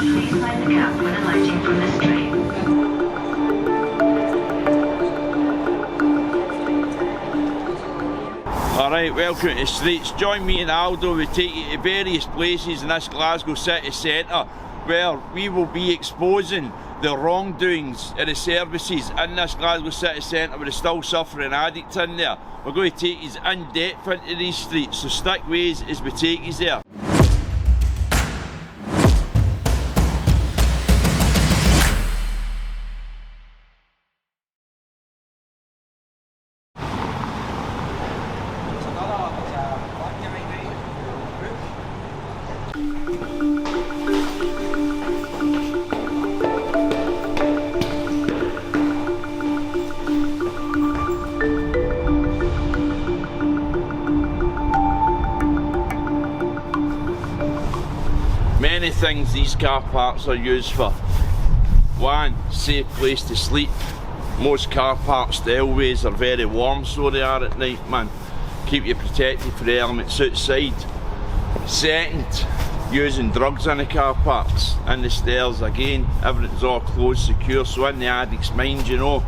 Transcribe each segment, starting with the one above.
Please mind the gap when alighting from this train. Alright, welcome to the streets. Join me and Aldo. We take you to various places in this Glasgow city centre where we will be exposing the wrongdoings of the services in this Glasgow city centre with a still suffering addict in there. We're going to take you in depth into these streets, so stick with us as we take you there. Many things these car parks are used for. One, safe place to sleep. Most car parks, the aisleways are very warm, so they are at night, man. Keep you protected from the elements outside. Second, using drugs in the car parks. In the stairs, again, everything's all closed, secure, so in the addict's mind, you know,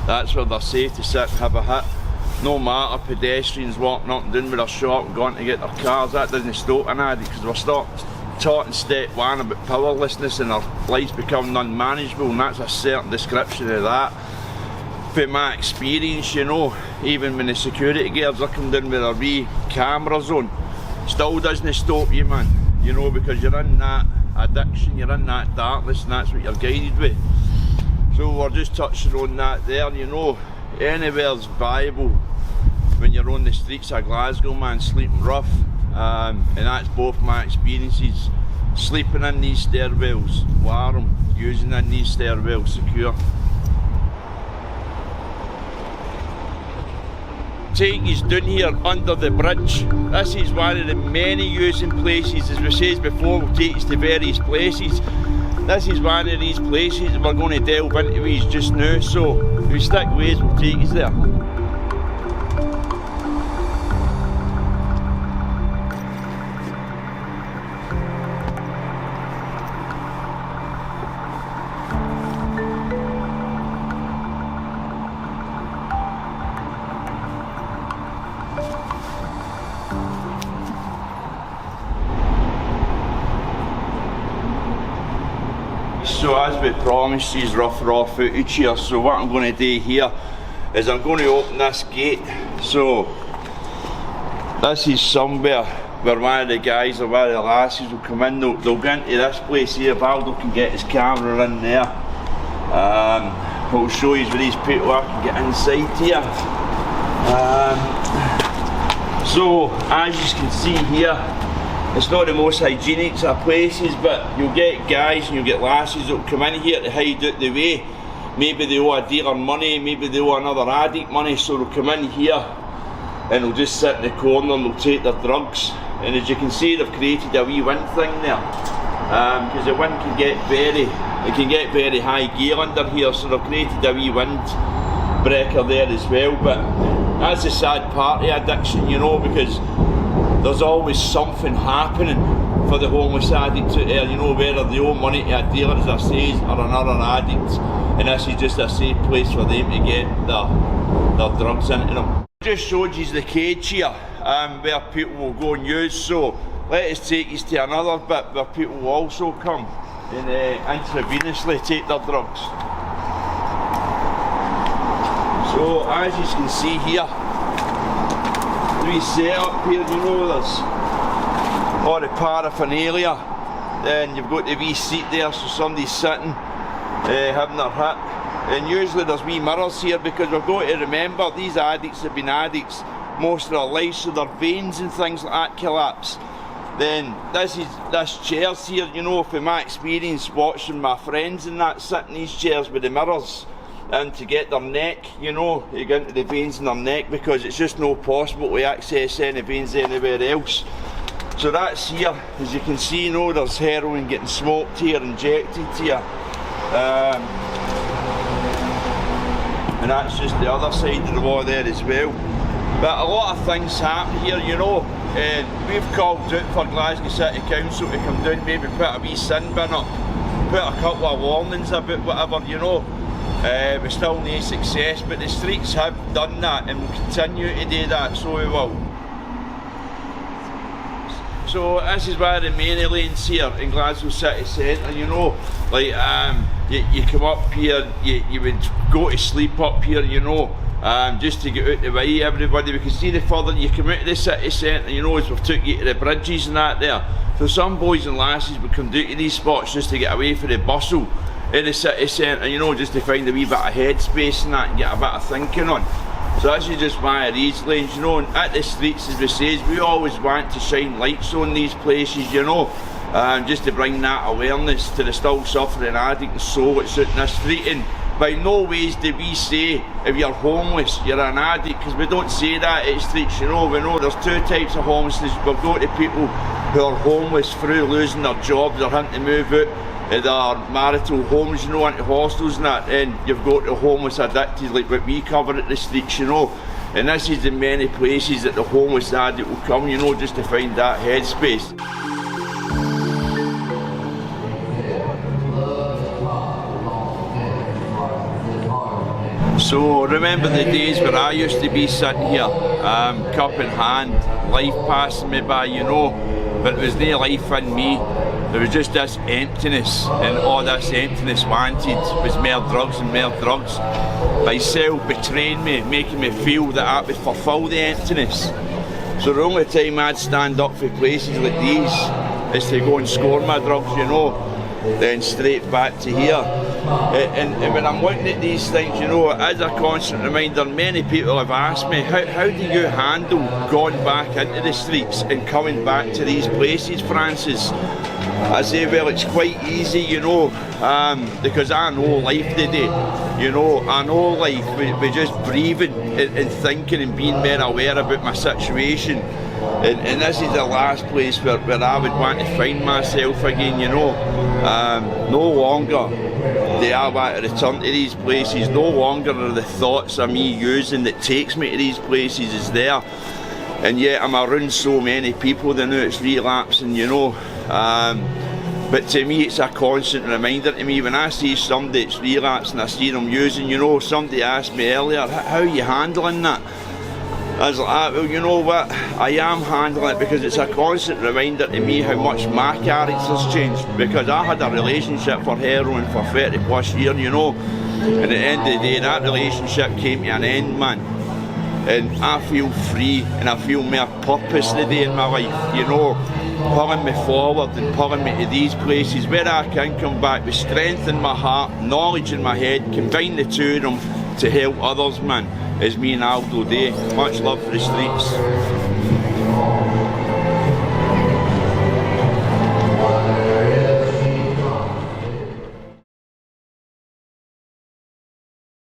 that's where they're safe to sit and have a hit. No matter pedestrians walking up and down with their shop and going to get their cars, that doesn't stop an addict, because we're taught in step one about powerlessness and our lives becoming unmanageable, and that's a certain description of that. From my experience, you know, even when the security guards are coming down with their wee cameras on, still doesn't stop you, man, you know, because you're in that addiction, you're in that darkness, and that's what you're guided with. So we're just touching on that there, you know. Anywhere's viable when you're on the streets of Glasgow, man, sleeping rough. And that's both my experiences. Sleeping in these stairwells, warm, using in these stairwells, secure. Take you down here under the bridge. This is one of the many using places, as we said before, we'll take you to various places. This is one of these places that we're going to delve into these just now, so if we stick with us, we'll take you there. So as we promised, these rough raw footage here, so what I'm going to do here is I'm going to open this gate. So this is somewhere where one of the guys or one of the lasses will come in, they'll go into this place here. Valdo can get his camera in there. I'll show you where these people are, can get inside here. So as you can see here, it's not the most hygienic of places, but you'll get guys and you'll get lasses that'll come in here to hide out the way. Maybe they owe a dealer money, maybe they owe another addict money, so they'll come in here and they'll just sit in the corner and they'll take their drugs. And as you can see, they've created a wee wind thing there, because the wind can get very high gale under here, so they've created a wee wind breaker there as well. But that's the sad part of addiction, you know, because there's always something happening for the homeless addict out there, you know, whether they owe money to a dealer, as I say, or another addict, and this is just a safe place for them to get their drugs into them. Just showed you the cage here, where people will go and use, so let us take you to another bit where people will also come and intravenously take their drugs. So as you can see here, we set up here, you know, there's all the paraphernalia, then you've got the wee seat there so somebody's sitting having their hit, and usually there's wee mirrors here because we've got to remember these addicts have been addicts most of their life, so their veins and things like that collapse. Then this chairs here, you know, from my experience watching my friends and that sit in these chairs with the mirrors, and to get their neck, you know, you get into the veins in their neck because it's just not possible to access any veins anywhere else. So that's here, as you can see, you know, there's heroin getting smoked here, injected here. And that's just the other side of the wall there as well. But a lot of things happen here, you know, and we've called out for Glasgow City Council to come down, maybe put a wee sin bin up, put a couple of warnings about whatever, you know. We're still no success, but the streets have done that and will continue to do that, so we will. So this is one of the main lanes here in Glasgow City Centre, you know, like you come up here, you would go to sleep up here, you know, just to get out the way everybody, because see the further you come out of the city centre, you know, as we've took you to the bridges and that there, so some boys and lasses would come down to these spots just to get away from the bustle in the city centre, you know, just to find a wee bit of headspace and that and get a bit of thinking on. So this is just one of these lanes, you know, and at the streets, as we say, we always want to shine lights on these places, you know, just to bring that awareness to the still suffering addict and soul that's out in the street. And by no ways do we say if you're homeless, you're an addict, because we don't say that at the streets, you know. We know there's two types of homelessness. We've got the people who are homeless through losing their jobs, they're having to move out of their marital homes, you know, into hostels and that, and you've got the homeless addicted like what we cover at the streets, you know. And this is the many places that the homeless addict will come, you know, just to find that headspace. So remember the days where I used to be sitting here, cup in hand, life passing me by, you know, but there was no life in me. There was just this emptiness, and all this emptiness wanted was more drugs and more drugs. Myself betraying me, making me feel that I would fulfil the emptiness. So the only time I'd stand up for places like these is to go and score my drugs, you know, then straight back to here. And when I'm looking at these things, you know, as a constant reminder, many people have asked me, how do you handle going back into the streets and coming back to these places, Francis? I say, well, it's quite easy, you know, because I know life today, you know, I know life by just breathing and thinking and being more aware about my situation. And this is the last place where I would want to find myself again, you know. No longer do I want to return to these places, no longer are the thoughts of me using that takes me to these places is there. And yet I'm around so many people that know it's relapsing, you know. But to me it's a constant reminder to me when I see somebody that's relapsing, I see them using, you know. Somebody asked me earlier, how are you handling that? I was like, well, you know what, I am handling it because it's a constant reminder to me how much my character has changed, because I had a relationship for heroin for 30 plus years, you know, and at the end of the day that relationship came to an end, man, and I feel free and I feel more purpose today in my life, you know, pulling me forward and pulling me to these places where I can come back with strength in my heart, knowledge in my head, combine the two of them to help others, man, as me and Aldo do. Much love for the streets.